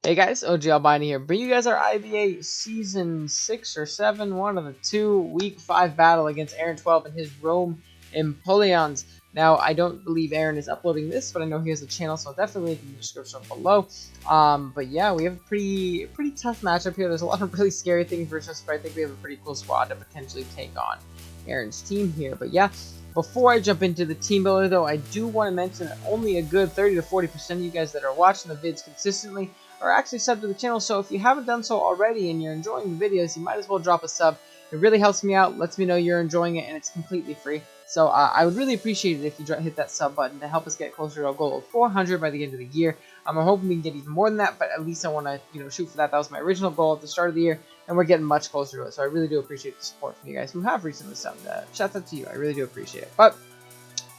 Hey guys, OG Albini here. Bring you guys our IBA Season 6 or 7, one of the two, Week 5 battle against Aaron 12 and his Rome Empoleons. Now, I don't believe Aaron is uploading this, but I know he has a channel, so I'll definitely link in the description below. But yeah, we have a pretty tough matchup here. There's a lot of really scary things versus us, but I think we have a pretty cool squad to potentially take on Aaron's team here. But yeah, before I jump into the team builder, though, I do want to mention that only a good 30 to 40% of you guys that are watching the vids consistently are actually subbed to the channel. So if you haven't done so already and you're enjoying the videos, you might as well drop a sub. It really helps me out, lets me know you're enjoying it, and it's completely free. So I would really appreciate it if you hit that sub button to help us get closer to a goal of 400 by the end of the year. I'm hoping we can get even more than that, but at least I want to shoot for that. That was my original goal at the start of the year, and we're getting much closer to it. So I really do appreciate the support from you guys who have recently subbed. Shout out to you. I really do appreciate it. But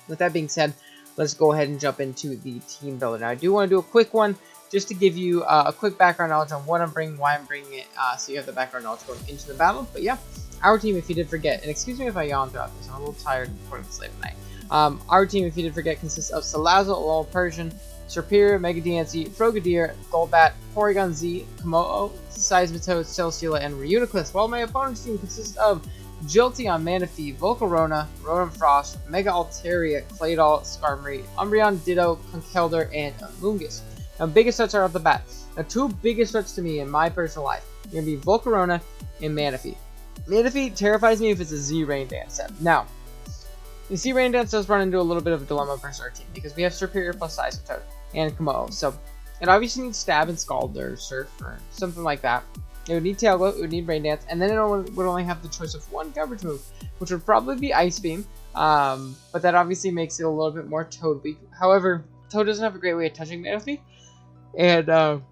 with that being said, let's go ahead and jump into the team builder. Now I do want to do a quick one, just to give you a quick background knowledge on what I'm bringing, why I'm bringing it, so you have the background knowledge going into the battle. But yeah, our team, if you did forget, and excuse me if I yawn throughout this, I'm a little tired recording this late at night. Our team, if you did forget, consists of Salazzle, Lol Persian, Serperior, Mega DNC, Frogadier, Golbat, Porygon Z, Komodo, Seismitoad, Celesteela, and Reuniclus, while my opponent's team consists of Jolteon, Manaphy, Volcarona, Rotom Frost, Mega Altaria, Claydol, Skarmory, Umbreon, Ditto, Conkeldurr, and Amoonguss. Now, biggest threats are off the bat. Now, two biggest threats to me in my personal life are going to be Volcarona and Manaphy. Manaphy terrifies me if it's a Z Rain Dance set. Now, the Z Rain Dance does run into a little bit of a dilemma versus our team because we have Serperior plus Seismitoad and Komodo. So, it obviously needs Stab and Scald or Surf or something like that. It would need Tail Glow, it would need Rain Dance, and then it would only have the choice of one coverage move, which would probably be Ice Beam. But that obviously makes it a little bit more Toad weak. However, Toad doesn't have a great way of touching Manaphy. And,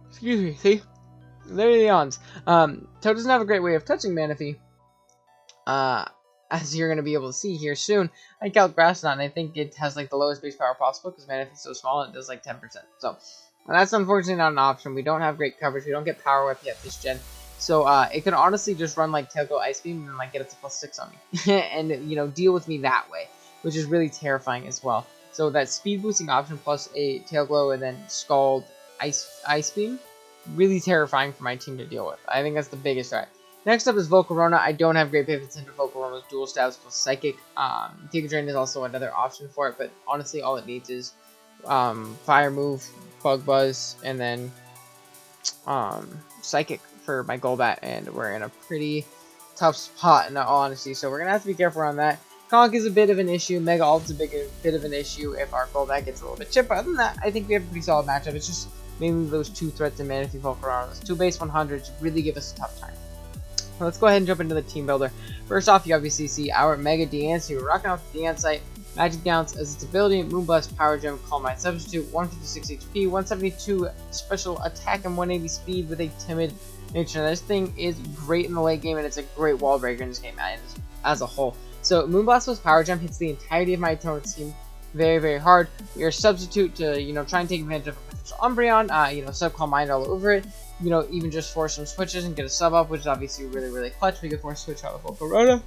excuse me, see? There he yawns. Toad doesn't have a great way of touching Manaphy, as you're going to be able to see here soon. I got Grass Knot, and I think it has, like, the lowest base power possible, because Manaphy's so small, it does, like, 10%. So, that's unfortunately not an option. We don't have great coverage. We don't get Power Whip yet this gen. So, it could honestly just run, like, Tail Glow Ice Beam, and, like, get it to +6 on me. And, deal with me that way, which is really terrifying as well. So that speed boosting option plus a Tail Glow and then Scald Ice Beam, really terrifying for my team to deal with. I think that's the biggest threat. Next up is Volcarona. I don't have great pivots into Volcarona's dual stabs plus Psychic. Giga Drain is also another option for it, but honestly all it needs is Fire Move, Bug Buzz, and then Psychic for my Golbat, and we're in a pretty tough spot in all honesty, so we're going to have to be careful on that. Conk is a bit of an issue. Mega Ult's a bit of an issue if our Golbat gets a little bit chipped. But other than that, I think we have a pretty solid matchup. It's just mainly those two threats in Manaphy, Volcarona. Those two base 100s really give us a tough time. Well, let's go ahead and jump into the team builder. First off, you obviously see our Mega DNC. We're rocking out the Dancite. Magic Dance as its ability, Moonblast, Power Gem, Calm Mind Substitute, 156 HP, 172 special attack, and 180 speed with a timid nature. Now, this thing is great in the late game, and it's a great wall breaker in this game as a whole. So, Moonblast plus Power Gem hits the entirety of my opponent's team very, very hard. We are substitute to, try and take advantage of a potential Umbreon, sub Calm Mind all over it. Even just force some switches and get a sub up, which is obviously really, really clutch. We can force switch out of Volcarona.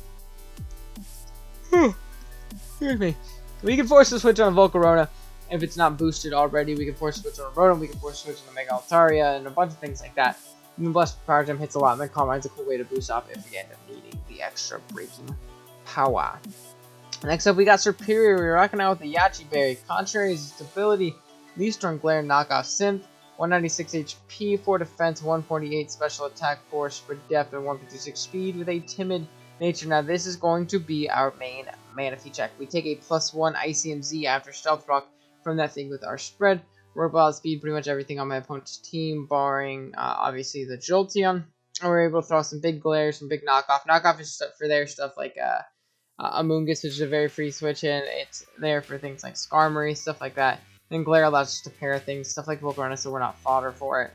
Excuse me. We can force the switch on Volcarona if it's not boosted already. We can force switch on Rotom. We can force switch on the Mega Altaria and a bunch of things like that. Moonblast Power Gem hits a lot, and then Calm Mind's a cool way to boost up if we end up needing the extra breaking power. Next up, we got Serperior. We're rocking out with the Yachi Berry. Contrary is its ability, Leaf Storm Glare, knockoff Synth, 196 HP, 4 defense, 148 special attack, 4 spread depth, and 156 speed with a timid nature. Now, this is going to be our main Manaphy check. We take a +1 ICMZ after Stealth Rock from that thing with our spread. Robot speed, pretty much everything on my opponent's team, barring obviously the Jolteon. And we're able to throw some big glares, some big knockoff. Knockoff is for their stuff like Amoonguss, which is a very free switch in. It's there for things like Skarmory, stuff like that. And glare allows us to pair things, stuff like Volcarona, so we're not fodder for it.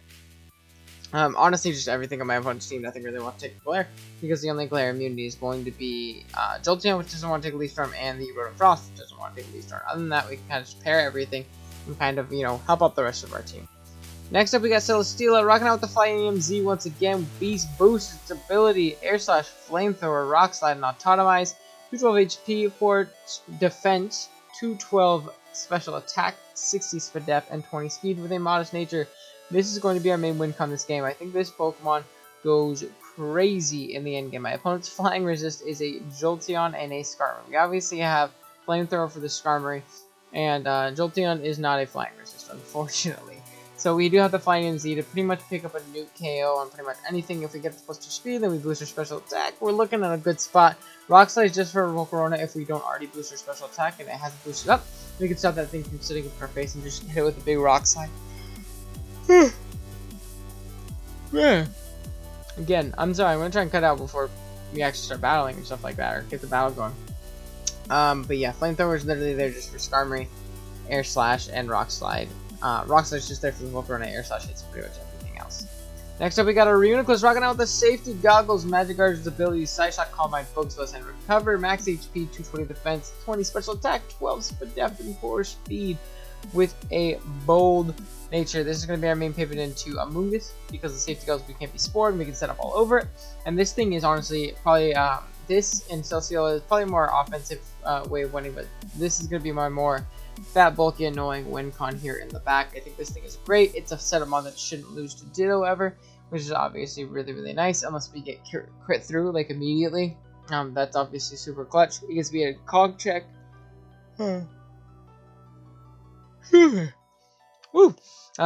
Honestly, just everything on my opponent's team, nothing really wants to take glare, because the only glare immunity is going to be Jolteon, which doesn't want to take a Leaf Storm, and the Rotom Frost, which doesn't want to take a Leaf Storm. Other than that, we can kind of just pair everything and kind of, help out the rest of our team. Next up, we got Celesteela, rocking out with the Flying Z once again. Beast Boost, its ability, Air Slash, Flamethrower, Rock Slide, and Autotomize. 212 HP, 4 defense, 212 special attack, 60 speed depth, and 20 speed with a modest nature. This is going to be our main win con this game. I think this Pokemon goes crazy in the end game. My opponent's flying resist is a Jolteon and a Skarmory. We obviously have Flamethrower for the Skarmory, and Jolteon is not a flying resist, unfortunately. So we do have the Flying Z to pretty much pick up a nuke KO on pretty much anything. If we get the +2 speed, then we boost our special attack. We're looking at a good spot. Rock Slide is just for Volcarona if we don't already boost our special attack, and it hasn't boosted up. We can stop that thing from sitting in our face and just hit it with a big Rock Slide. Again, I'm sorry, I'm going to try and cut out before we actually start battling and stuff like that, or get the battle going. But yeah, Flamethrower is literally there just for Skarmory, Air Slash, and Rock Slide. Rock Slide is just there for the Volcarona, Air Slash hits pretty much everything else. Next up, we got our Reuniclus rocking out with the Safety Goggles, Magic Guard's abilities, Side Shot, Calm Mind, Focus Blast, and Recover, Max HP, 220 defense, 20 special attack, 12 speed depth, and 4 speed with a bold nature. This is going to be our main pivot into Amoonguss because the Safety Goggles, we can't be spored and we can set up all over it. And this thing is honestly probably, this and Celestial is probably a more offensive way of winning, but this is going to be my more fat, bulky, annoying win con here in the back. I think this thing is great. It's a setup mod that shouldn't lose to Ditto ever, which is obviously really, really nice, unless we get crit through, like, immediately. That's obviously super clutch. It gets to be a cog check. Woo!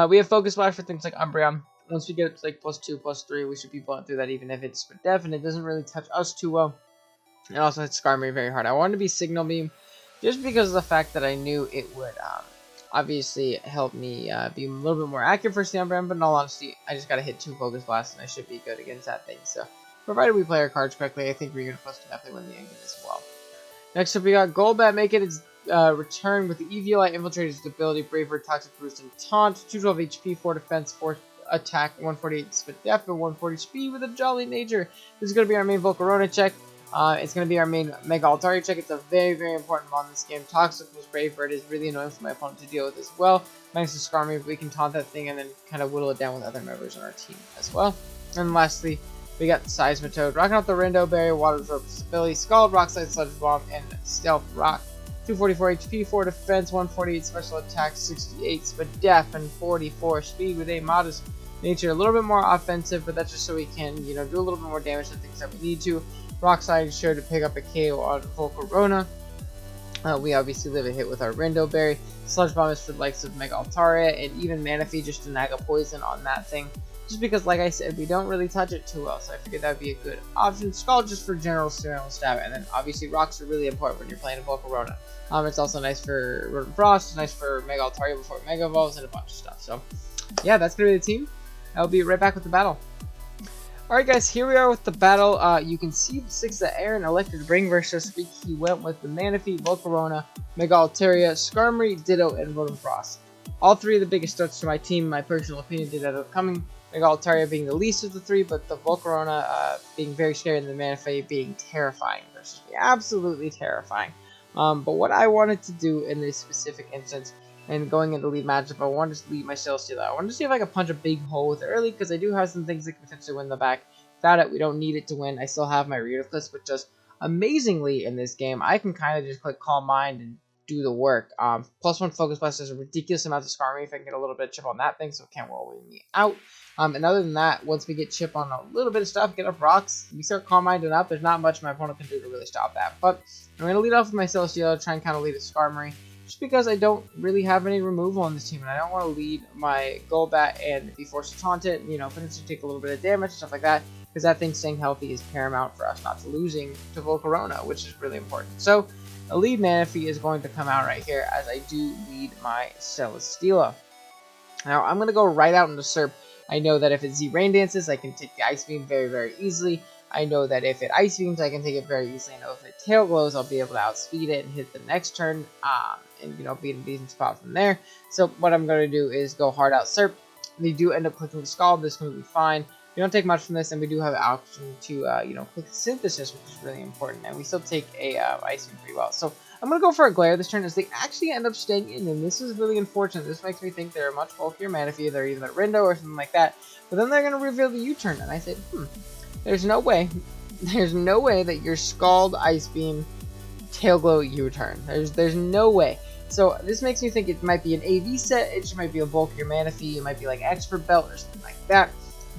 We have Focus Flash for things like Umbreon. Once we get it to, like, +2, +3, we should be blowing through that even if it's def, and it doesn't really touch us too well. It also hits Skarmory very hard. I wanted to be Signal Beam, just because of the fact that I knew it would obviously help me be a little bit more accurate versus the Umbreon, but in all honesty, I just got to hit 2 Focus Blasts and I should be good against that thing. So, provided we play our cards correctly, I think Reuniclus can definitely win the end game as well. Next up, we got Golbat making its return with the EVLI Infiltrator's ability, Braver, Toxic Boost, and Taunt, 212 HP, 4 defense, 4 attack, 148 speed depth, and 140 speed with a Jolly Nature. This is going to be our main Volcarona check. It's going to be our main Mega Altaria check. It's a very, very important mod in this game. Toxic Boost Braver is really annoying for my opponent to deal with as well. Thanks to Skarmory, we can taunt that thing and then kind of whittle it down with other members on our team as well. And lastly, we got Seismitoad, rocking out the Rindo Berry, Water Absorb Ability, Scald, Rock Slide, Sludge Bomb, and Stealth Rock. 244 HP, 4 defense, 148 special attack, 68 speed def, and 44 speed with a modest nature. A little bit more offensive, but that's just so we can, you know, do a little bit more damage to things that we need to. Rock Slide is sure to pick up a KO on Volcarona. We obviously live a hit with our Rindo Berry. Sludge Bomb is for the likes of Mega Altaria, and even Manaphy just to nag a poison on that thing. Just because, like I said, we don't really touch it too well, so I figured that would be a good option. Scald just for general stab, and then obviously rocks are really important when you're playing a Volcarona. It's also nice for Rotom Frost, it's nice for Mega Altaria before it Mega Evolves, and a bunch of stuff. So, yeah, that's going to be the team. I'll be right back with the battle. Alright guys, here we are with the battle. You can see the 6 that Aaron elected to bring versus this week. He went with the Manaphy, Volcarona, Mega Altaria, Skarmory, Ditto, and Rotom Frost. All 3 of the biggest threats to my team, in my personal opinion, did end up coming. Mega Altaria being the least of the 3, but the Volcarona being very scary and the Manaphy being terrifying versus me. Absolutely terrifying. But what I wanted to do in this specific instance, and going into lead matchup, I wanted to lead my Celesteela. I wanted to see if I could punch a big hole with it early, because I do have some things that can potentially win the back. Without it, we don't need it to win. I still have my Reuniclus, but just amazingly in this game, I can kind of just click Calm Mind and do the work. +1 Focus Blast does a ridiculous amount of Skarmory if I can get a little bit of chip on that thing, so it can't roll me out. And other than that, once we get chip on a little bit of stuff, get up rocks, we start Calm Minding up, there's not much my opponent can do to really stop that. But I'm going to lead off with my Celesteela, try and kind of lead a Skarmory, just because I don't really have any removal on this team, and I don't want to lead my Golbat and be forced to taunt it, you know, potentially take a little bit of damage, stuff like that, because that thing staying healthy is paramount for us not to losing to Volcarona, which is really important. So, a lead Manaphy is going to come out right here as I do lead my Celesteela. Now, I'm going to go right out into Serp. I know that if it Z-Rain Dances, I can take the Ice Beam very, very easily. I know that if it Ice Beams, I can take it very easily. I know if it Tail Glows, I'll be able to outspeed it and hit the next turn, and, you know, be in a decent spot from there. So, what I'm going to do is go hard out Serp. They do end up clicking the Scald. This is going to be fine. We don't take much from this, and we do have an option to, you know, click Synthesis, which is really important, and we still take a Ice Beam pretty well. So, I'm going to go for a Glare this turn, as they actually end up staying in, and this is really unfortunate. This makes me think they're a much bulkier Manaphy. They're either a Rindo or something like that, but then they're going to reveal the U-turn, and I said, there's no way that your Scald, Ice Beam, Tail Glow U-turn. There's no way. So this makes me think it might be an AV set, it just might be a bulkier mana fee, it might be like Expert Belt or something like that.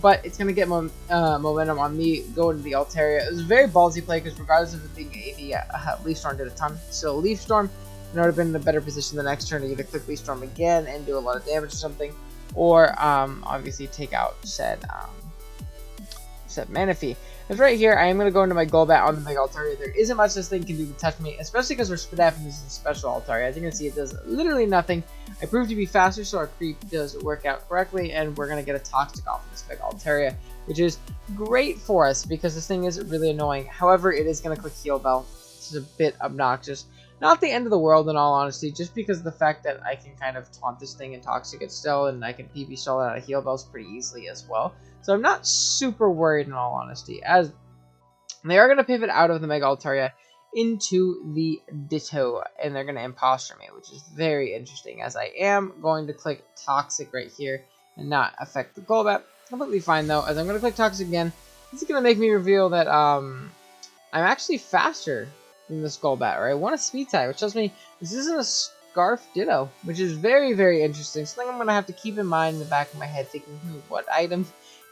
But it's going to get momentum on me going to the Altaria. It was a very ballsy play because regardless of it being AV, Leaf Storm did a ton. So Leaf Storm, I would have been in a better position the next turn to either click Leaf Storm again and do a lot of damage or something, or obviously take out said mana fee. Because right here, I am going to go into my Golbat on the Mega Altaria. There isn't much this thing can do to touch me, especially because we're Spadaf and this is a special Altaria. As you can see, it does literally nothing. I proved to be faster, so our creep does work out correctly, and we're going to get a Toxic off of this Mega Altaria, which is great for us because this thing is really annoying. However, it is going to click Heal Bell, which is a bit obnoxious. Not the end of the world in all honesty, just because of the fact that I can kind of taunt this thing and Toxic it still, and I can PB stall it out of Heal Bells pretty easily as well. So I'm not super worried in all honesty, as they are going to pivot out of the Mega Altaria into the Ditto, and they're going to Imposture me, which is very interesting, as I am going to click Toxic right here and not affect the Golbat. Completely fine though, as I'm going to click Toxic again. This is going to make me reveal that I'm actually faster than this Golbat, or I want a Speed Tie, which tells me this isn't a Scarf Ditto, which is very, very interesting. Something I'm going to have to keep in mind in the back of my head, thinking, what item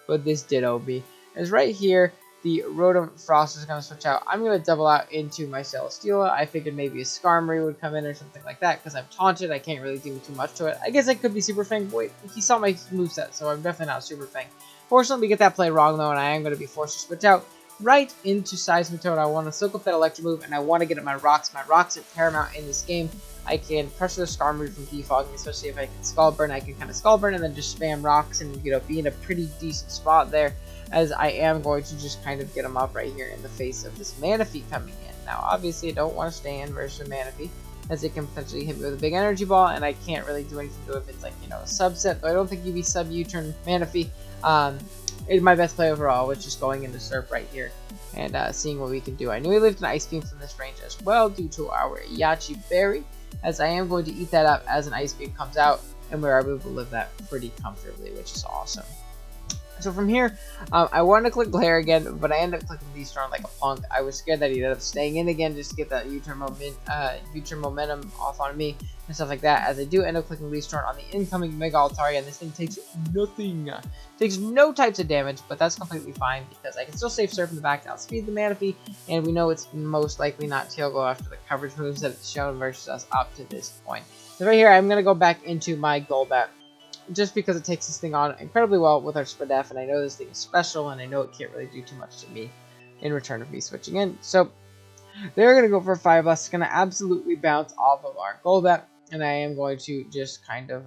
would this Ditto be? As right here, the Rotom Frost is going to switch out. I'm going to double out into my Celesteela. I figured maybe a Skarmory would come in or something like that, because I'm taunted. I can't really do too much to it. I guess I could be Super Fang. Wait, he saw my moveset, so I'm definitely not Super Fang. Fortunately, we get that play wrong, though, and I am going to be forced to switch out right into Seismitoad. I want to soak up that Electro move, and I want to get at my Rocks. My Rocks are paramount in this game. I can pressure the Skarmory from defogging, especially if I can Scald Burn. I can kind of Scald Burn and then just spam Rocks and, you know, be in a pretty decent spot there, as I am going to just kind of get them up right here in the face of this Manaphy coming in. Now, obviously, I don't want to stand versus Manaphy, as it can potentially hit me with a big energy ball, and I can't really do anything to it if it's like, you know, a subset. Though I don't think you'd be sub U-turn Manaphy. It's my best play overall, was just going into Surf right here and seeing what we can do. I knew he lived an Ice Beam from this range as well due to our Yachi Berry, as I am going to eat that up as an Ice Beam comes out, and we're able to live that pretty comfortably, which is awesome. So from here, I wanted to click Glare again, but I ended up clicking V-Storm like a punk. I was scared that he'd end up staying in again just to get that U-turn momentum off on me and stuff like that, as I do end up clicking V-Storm on the incoming Mega Altaria, and this thing takes nothing. Takes no types of damage, but that's completely fine because I can still save Surf in the back to outspeed the Manaphy, and we know it's most likely not Tail Glow after the coverage moves that it's shown versus us up to this point. So right here, I'm going to go back into my Golbat, just because it takes this thing on incredibly well with our Spadaf, and I know this thing is special, and I know it can't really do too much to me in return of me switching in. So they're going to go for a 5+. It's going to absolutely bounce off of our Golbat, and I am going to just kind of,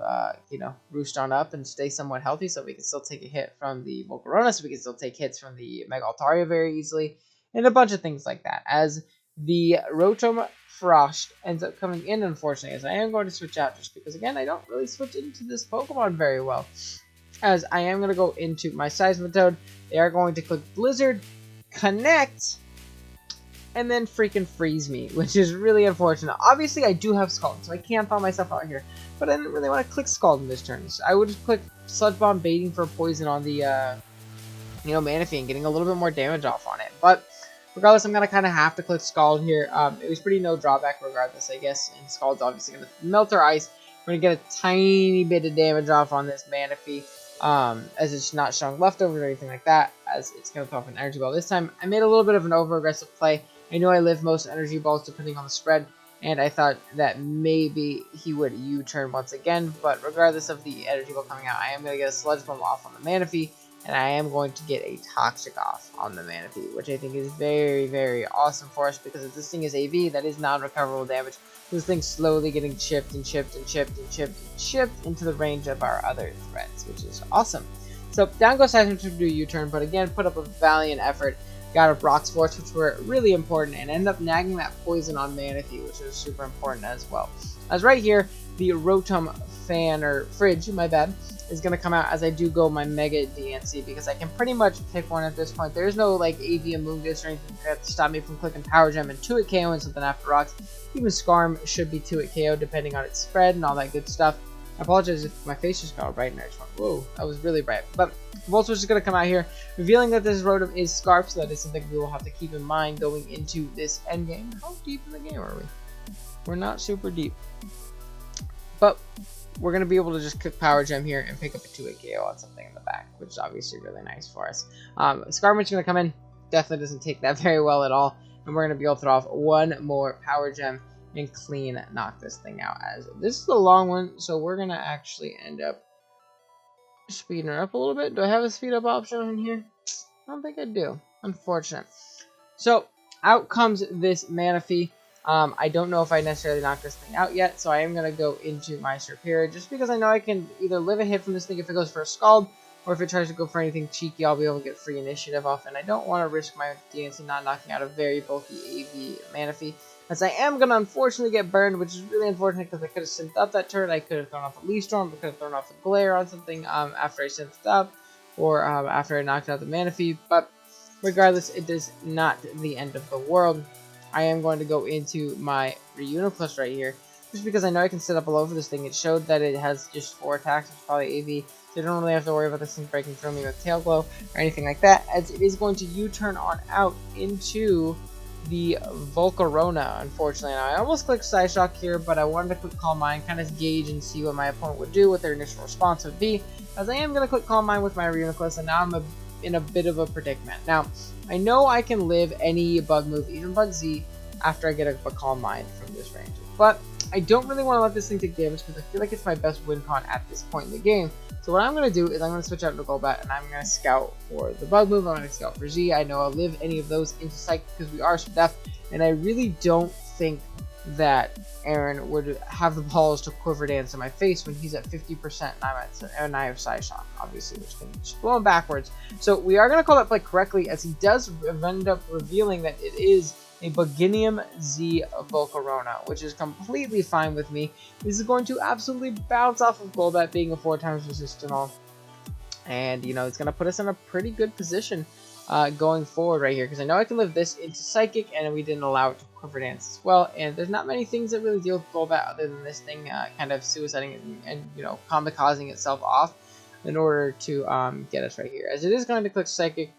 you know, roost on up and stay somewhat healthy so we can still take a hit from the Volcarona, so we can still take hits from the Mega Altaria very easily, and a bunch of things like that. As the Rotom Frost ends up coming in, unfortunately, as I am going to switch out just because, again, I don't really switch into this Pokemon very well. As I am going to go into my Seismitoad, they are going to click Blizzard, connect, and then freaking freeze me, which is really unfortunate. Obviously, I do have Scald, so I can't thaw myself out here, but I didn't really want to click Scald in this turn. So I would just click Sludge Bomb, baiting for poison on the, you know, Manaphy and getting a little bit more damage off on it. But regardless, I'm going to kind of have to click Scald here. It was pretty no drawback regardless, I guess, and Scald's obviously going to melt our ice. We're going to get a tiny bit of damage off on this Manaphy, as it's not showing leftovers or anything like that, as it's going to throw off an energy ball. This time, I made a little bit of an over-aggressive play. I know I live most energy balls depending on the spread, and I thought that maybe he would U-turn once again, but regardless of the energy ball coming out, I am going to get a Sludge Bomb off on the Manaphy, and I am going to get a Toxic off on the Manaphy, which I think is very, very awesome for us, because if this thing is AV, that is non-recoverable damage. This thing's slowly getting chipped and chipped and chipped and chipped and chipped into the range of our other threats, which is awesome. So down goes Seismic to do a U-turn, but again, put up a valiant effort. Got up Rock Sports, which were really important, and ended up nagging that poison on Manaphy, which was super important as well. As right here, the Rotom Fan, or Fridge, my bad, is going to come out as I do go my Mega DNC, because I can pretty much pick one at this point. There's no like AV Amoonguss or anything to stop me from clicking Power Gem and 2-hit KO and something after Rocks. Even Skarm should be 2-hit KO depending on its spread and all that good stuff. I apologize if my face just got bright and I just went, whoa, that was really bright. But Volt Switch is going to come out here, revealing that this Rotom is Scarf, so that is something we will have to keep in mind going into this endgame. How deep in the game are we? We're not super deep. but we're going to be able to just click Power Gem here and pick up a 2-hit KO on something in the back, which is obviously really nice for us. Scarman's going to come in. Definitely doesn't take that very well at all. And we're going to be able to throw off one more Power Gem and clean knock this thing out. As this is a long one, so we're going to actually end up speeding her up a little bit. Do I have a speed up option in here? I don't think I do. Unfortunate. So out comes this Manaphy. I don't know if I necessarily knocked this thing out yet, so I am going to go into my Superior, just because I know I can either live a hit from this thing if it goes for a Scald, or if it tries to go for anything cheeky, I'll be able to get free initiative off, and I don't want to risk my DNC not knocking out a very bulky AV Manaphy, as I am going to unfortunately get burned, which is really unfortunate, because I could have synthed up that turret, I could have thrown off a Leaf Storm, I could have thrown off a Glare on something after I synthed up, or after I knocked out the Manaphy, but regardless, it is not the end of the world. I am going to go into my Reuniclus right here, just because I know I can set up a low for this thing. It showed that it has just 4 attacks, which is probably AV, so I don't really have to worry about this thing breaking through me with Tail Glow or anything like that, as it is going to U-turn on out into the Volcarona, unfortunately. Now, I almost clicked Side Shock here, but I wanted to click Calm Mind, kind of gauge and see what my opponent would do, what their initial response would be, as I am going to click Calm Mind with my Reuniclus, and now I'm in a bit of a predicament. Now, I know I can live any bug move, even Bug Z, after I get a Calm Mind from this range, but I don't really want to let this thing take damage because I feel like it's my best win con at this point in the game. So what I'm going to do is I'm going to switch out to Golbat, and I'm going to scout for the bug move. I'm going to scout for Z. I know I'll live any of those into Psychic because we are deaf, and I really don't think that Aaron would have the balls to Quiver Dance in my face when he's at 50% and I have Side Shock, obviously, which can just blow him backwards. So we are going to call that play correctly, as he does end up revealing that it is a Beginnium Z Volcarona, which is completely fine with me. This is going to absolutely bounce off of Golbat being a 4x resistant, and you know, it's going to put us in a pretty good position going forward right here, because I know I can live this into Psychic, and we didn't allow it to Quiver Dance as well, and there's not many things that really deal with Golbat other than this thing kind of suiciding and you know, kamikazing itself off in order to get us right here, as it is going to click Psychic.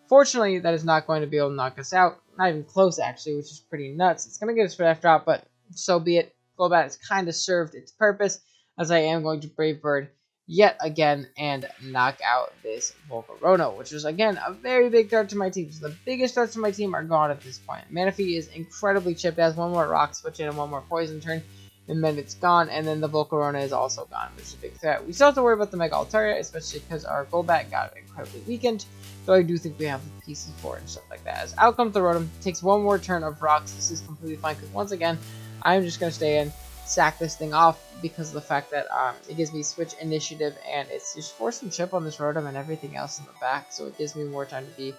Fortunately, that is not going to be able to knock us out. Not even close, actually, which is pretty nuts. It's going to get us for F drop, but so be it. Golbat has kind of served its purpose, as I am going to Brave Bird yet again and knock out this Volcarona, which is, again, a very big threat to my team. So the biggest threats to my team are gone at this point. Manaphy is incredibly chipped. It has one more Rock Switch in and one more Poison turn, and then it's gone, and then the Volcarona is also gone, which is a big threat. We still have to worry about the Mega Altaria, especially because our Golbat got incredibly weakened, though I do think we have the pieces for it and stuff like that. As out comes the Rotom, takes one more turn of Rocks. This is completely fine, because once again, I'm just going to stay in, sack this thing off, because of the fact that it gives me Switch Initiative, and it's just forcing chip on this Rotom and everything else in the back, so it gives me more time to be,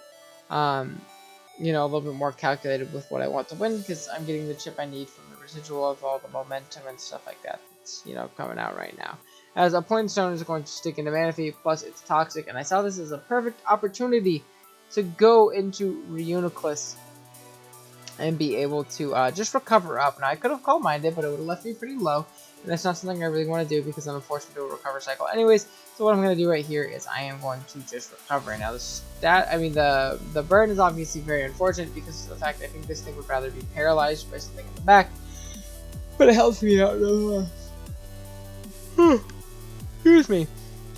you know, a little bit more calculated with what I want to win, because I'm getting the chip I need from the residual of all the momentum and stuff like that that's, you know, coming out right now. As a Point Stone is going to stick into Manaphy, plus it's toxic, and I saw this as a perfect opportunity to go into Reuniclus and be able to just recover up. Now, I could have Calm Minded, but it would have left me pretty low, and that's not something I really want to do because I'm unfortunate to do a recover cycle anyways. So what I'm going to do right here is I am going to just recover. Now, the burn is obviously very unfortunate because of the fact that I think this thing would rather be paralyzed by something in the back, but it helps me out nonetheless. Excuse me.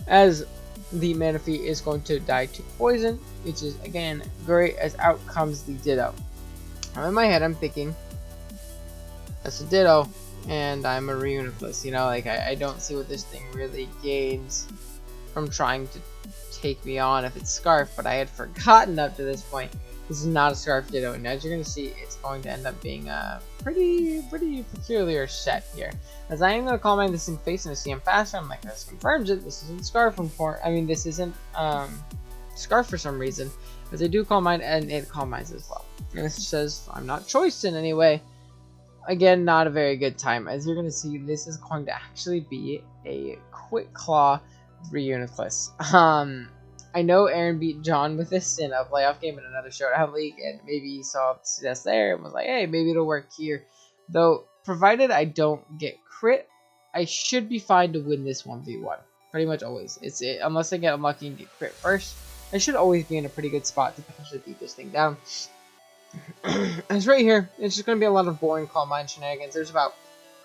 As the Manaphy is going to die to poison, which is, again, great, as out comes the Ditto. Now, in my head, I'm thinking, that's a Ditto, and I'm a Reuniclus. You know, like, I don't see what this thing really gains from trying to take me on if it's Scarf, but I had forgotten up to this point. This is not a Scarf Ditto, and as you're going to see, it's going to end up being a pretty peculiar set here. As I am going to Calm Mind this thing face and to see him faster, I'm like, this confirms it. This isn't Scarf this isn't Scarf for some reason. As I do Calm Mind, and it Calm Minds as well. And this says, I'm not choiced in any way. Again, not a very good time. As you're going to see, this is going to actually be a Quick Claw Reuniclus. I know Aaron beat John with this in a playoff game in another Showdown League, and maybe he saw the success there and was like, hey, maybe it'll work here. Though, provided I don't get crit, I should be fine to win this 1v1. Pretty much always. Unless I get unlucky and get crit first, I should always be in a pretty good spot to potentially beat this thing down. As right here, it's just going to be a lot of boring Calm Mind shenanigans. There's about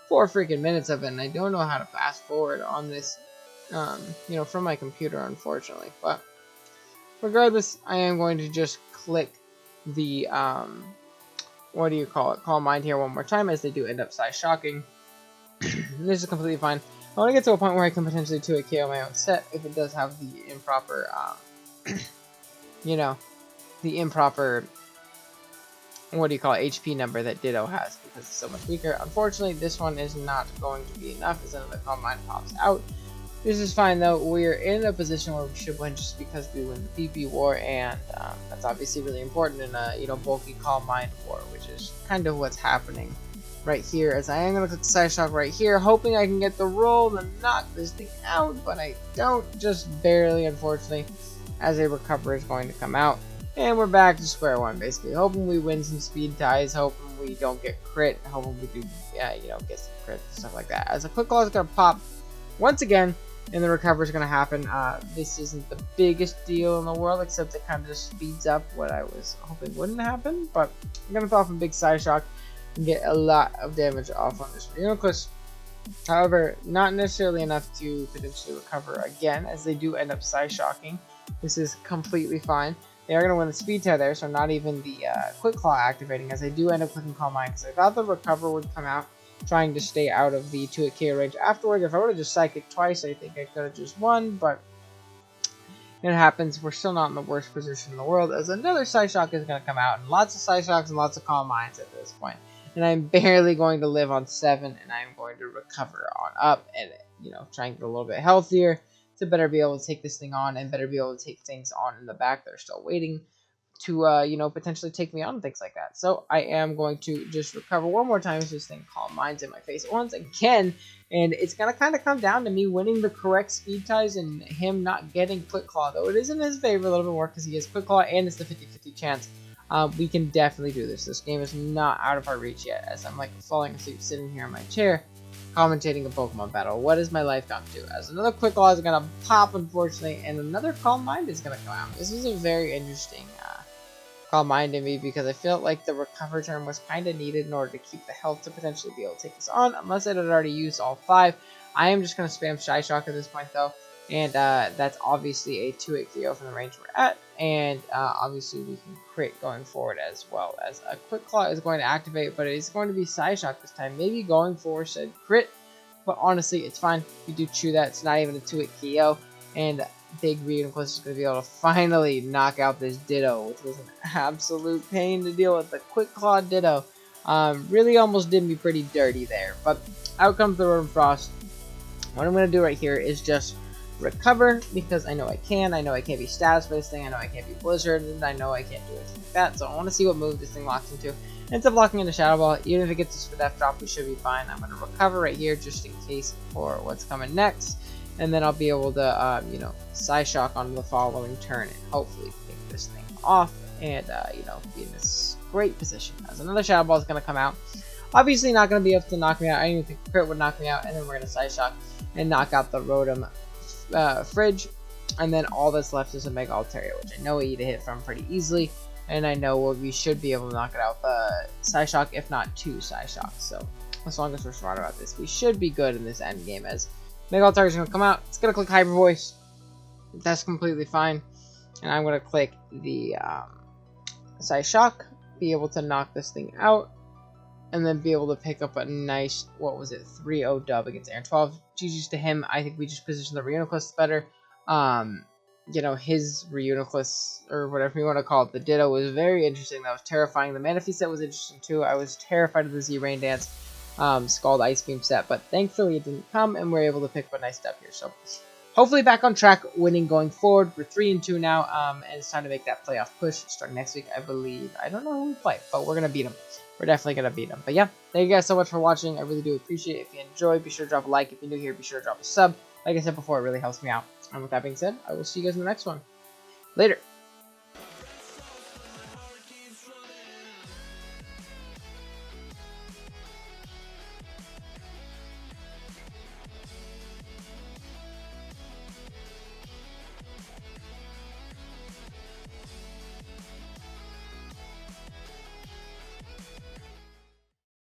4 freaking minutes of it, and I don't know how to fast forward on this, from my computer, unfortunately. But regardless, I am going to just click the, what do you call it? Call mind here one more time, as they do end up size shocking. This is completely fine. I want to get to a point where I can potentially 2-hit KO my own set if it does have the improper, the improper, what do you call it, HP number that Ditto has, because it's so much weaker. Unfortunately, this one is not going to be enough, as another Calm Mind pops out. This is fine, though. We're in a position where we should win just because we win the PP war, and that's obviously really important in a, bulky Calm Mind war, which is kind of what's happening right here, as I am going to click the Side Shock right here, hoping I can get the roll to knock this thing out, but I don't, just barely, unfortunately, as a recover is going to come out. And we're back to square one, basically. Hoping we win some speed ties, hoping we don't get crit, hoping we do, get some crit, stuff like that. As a Quick Claw is going to pop once again, and the recover is going to happen. This isn't the biggest deal in the world, except it kind of just speeds up what I was hoping wouldn't happen. But I'm going to pop a big Side Shock and get a lot of damage off on this Reuniclus. However, not necessarily enough to potentially recover again, as they do end up Side Shocking. This is completely fine. They are going to win the speed tie there, so not even the Quick Claw activating, as I do end up clicking Calm Mind, because I thought the recover would come out, trying to stay out of the 2-hit KO range afterwards. If I would have just Psychic twice, I think I could have just won, but it happens. We're still not in the worst position in the world, as another Side Shock is going to come out, and lots of Side Shocks and lots of Calm Minds at this point. And I'm barely going to live on 7, and I'm going to recover on up, and, try and get a little bit healthier to better be able to take this thing on, and better be able to take things on in the back that are still waiting to, potentially take me on and things like that. So I am going to just recover one more time as this thing Calm Minds in my face once again, and it's going to kind of come down to me winning the correct speed ties and him not getting Quick Claw, though it is in his favor a little bit more because he has Quick Claw and it's the 50-50 chance. We can definitely do this. This game is not out of our reach yet, as I'm like falling asleep sitting here in my chair commentating a Pokemon battle. What is my life come to? As another Quick Claw is going to pop, unfortunately, and another Calm Mind is going to come out. This is a very interesting Calm Mind in me, because I felt like the recover turn was kind of needed in order to keep the health to potentially be able to take this on, unless I had already used all 5. I am just going to spam Shy Shock at this point, though, and that's obviously a 2-hit KO from the range we're at, and obviously we can crit going forward, as well as a Quick Claw is going to activate, but it's going to be Side Shock this time, maybe going for said crit, but honestly, it's fine. We do chew that. It's not even a 2-hit KO, and Big Reuniclus is going to be able to finally knock out this Ditto, which was an absolute pain to deal with. The Quick Claw Ditto really almost did me pretty dirty there, but out comes the Rotom Frost. What I'm going to do right here is just recover, because I know I can. I know I can't be status for this thing. I know I can't be Blizzard, and I know I can't do anything like that. So I want to see what move this thing locks into. Instead of locking into Shadow Ball, even if it gets us for Death Drop, we should be fine. I'm going to recover right here just in case for what's coming next. And then I'll be able to, Side Shock on the following turn and hopefully pick this thing off and, be in this great position. As another Shadow Ball is going to come out. Obviously not going to be able to knock me out. I didn't even think crit would knock me out. And then we're going to Side Shock and knock out the Rotom Fridge. And then all that's left is a Mega Altaria, which I know we need to hit from pretty easily. And I know we should be able to knock it out the Side Shock, if not 2 Side Shocks. So as long as we're smart about this, we should be good in this end game, as Mega Altaria is going to come out. It's going to click Hyper Voice. That's completely fine. And I'm going to click the Side Shock, be able to knock this thing out, and then be able to pick up a nice, 3-0 dub against Aaron 12. GG's to him. I think we just positioned the Reuniclus better. His Reuniclus, or whatever you want to call it, the Ditto, was very interesting. That was terrifying. The Manaphy set was interesting too. I was terrified of the Z Rain Dance Scald Ice Beam set, but thankfully it didn't come, and we're able to pick up a nice dub here. So hopefully back on track, winning going forward. We're 3-2 now, and it's time to make that playoff push starting next week, I believe. I don't know who we play, but we're going to beat them. We're definitely going to beat them. But yeah, thank you guys so much for watching. I really do appreciate it. If you enjoyed, be sure to drop a like. If you're new here, be sure to drop a sub. Like I said before, it really helps me out. And with that being said, I will see you guys in the next one. Later.